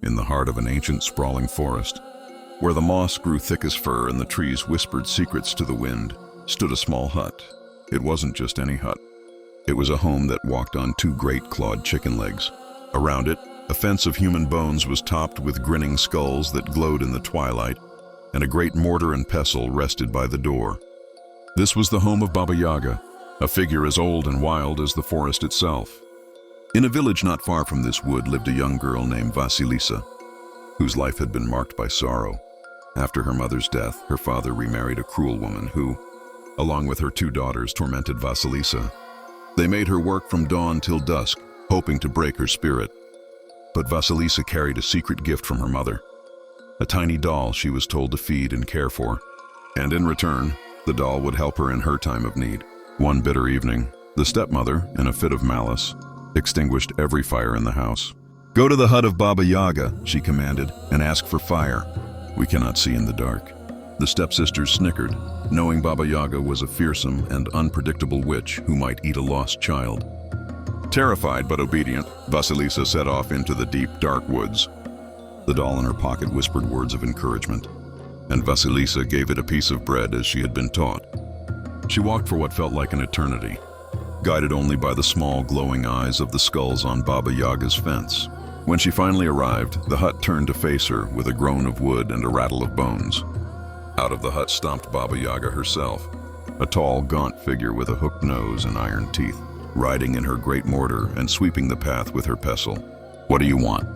in the heart of an ancient sprawling forest. Where the moss grew thick as fur and the trees whispered secrets to the wind, stood a small hut. It wasn't just any hut. It was a home that walked on two great clawed chicken legs. Around it, a fence of human bones was topped with grinning skulls that glowed in the twilight, and a great mortar and pestle rested by the door. This was the home of Baba Yaga, a figure as old and wild as the forest itself. In a village not far from this wood lived a young girl named Vasilisa, whose life had been marked by sorrow. After her mother's death, her father remarried a cruel woman who, along with her two daughters, tormented Vasilisa. They made her work from dawn till dusk, hoping to break her spirit. But Vasilisa carried a secret gift from her mother, a tiny doll she was told to feed and care for. And in return, the doll would help her in her time of need. One bitter evening, the stepmother, in a fit of malice, extinguished every fire in the house. "Go to the hut of Baba Yaga," she commanded, "and ask for fire. We cannot see in the dark." The stepsisters snickered, knowing Baba Yaga was a fearsome and unpredictable witch who might eat a lost child. Terrified but obedient, Vasilisa set off into the deep, dark woods. The doll in her pocket whispered words of encouragement, and Vasilisa gave it a piece of bread as she had been taught. She walked for what felt like an eternity, guided only by the small, glowing eyes of the skulls on Baba Yaga's fence. When she finally arrived, the hut turned to face her with a groan of wood and a rattle of bones. Out of the hut stomped Baba Yaga herself, a tall, gaunt figure with a hooked nose and iron teeth, riding in her great mortar and sweeping the path with her pestle. "What do you want?"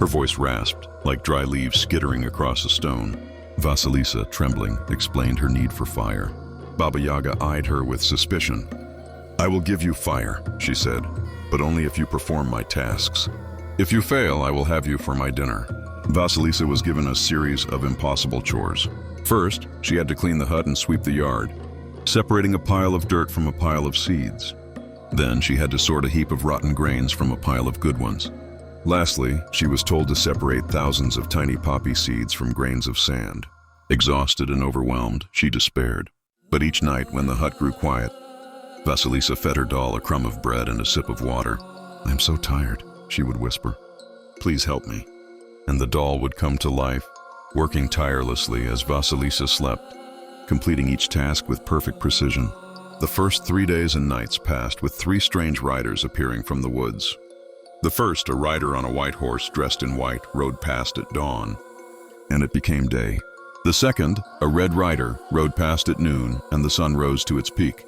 Her voice rasped, like dry leaves skittering across a stone. Vasilisa, trembling, explained her need for fire. Baba Yaga eyed her with suspicion. "I will give you fire," she said, "but only if you perform my tasks. If you fail, I will have you for my dinner." Vasilisa was given a series of impossible chores. First, she had to clean the hut and sweep the yard, separating a pile of dirt from a pile of seeds. Then she had to sort a heap of rotten grains from a pile of good ones. Lastly, she was told to separate thousands of tiny poppy seeds from grains of sand. Exhausted and overwhelmed, she despaired. But each night, when the hut grew quiet, Vasilisa fed her doll a crumb of bread and a sip of water. "I'm so tired," she would whisper. "Please help me." And the doll would come to life, working tirelessly as Vasilisa slept, completing each task with perfect precision. The first 3 days and nights passed with 3 strange riders appearing from the woods. The first, a rider on a white horse dressed in white, rode past at dawn, and it became day. The second, a red rider, rode past at noon, and the sun rose to its peak.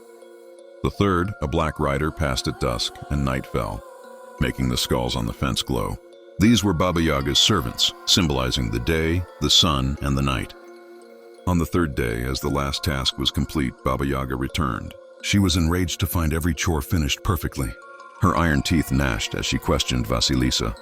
The third, a black rider, passed at dusk, and night fell, making the skulls on the fence glow. These were Baba Yaga's servants, symbolizing the day, the sun, and the night. On the third day, as the last task was complete, Baba Yaga returned. She was enraged to find every chore finished perfectly. Her iron teeth gnashed as she questioned Vasilisa,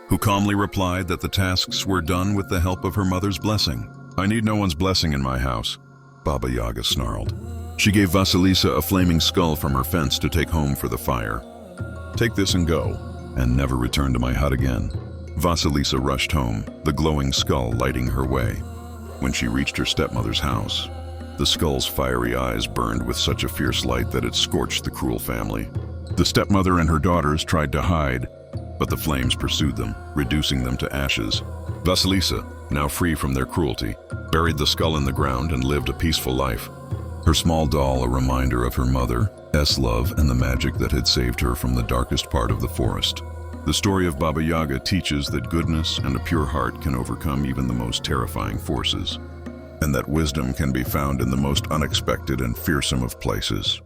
who calmly replied that the tasks were done with the help of her mother's blessing. "I need no one's blessing in my house," Baba Yaga snarled. She gave Vasilisa a flaming skull from her fence to take home for the fire. "Take this and go, and never return to my hut again." Vasilisa rushed home, the glowing skull lighting her way. When she reached her stepmother's house, the skull's fiery eyes burned with such a fierce light that it scorched the cruel family. The stepmother and her daughters tried to hide, but the flames pursued them, reducing them to ashes. Vasilisa, now free from their cruelty, buried the skull in the ground and lived a peaceful life. Her small doll a reminder of her mother's love and the magic that had saved her from the darkest part of the forest. The story of Baba Yaga teaches that goodness and a pure heart can overcome even the most terrifying forces, and that wisdom can be found in the most unexpected and fearsome of places.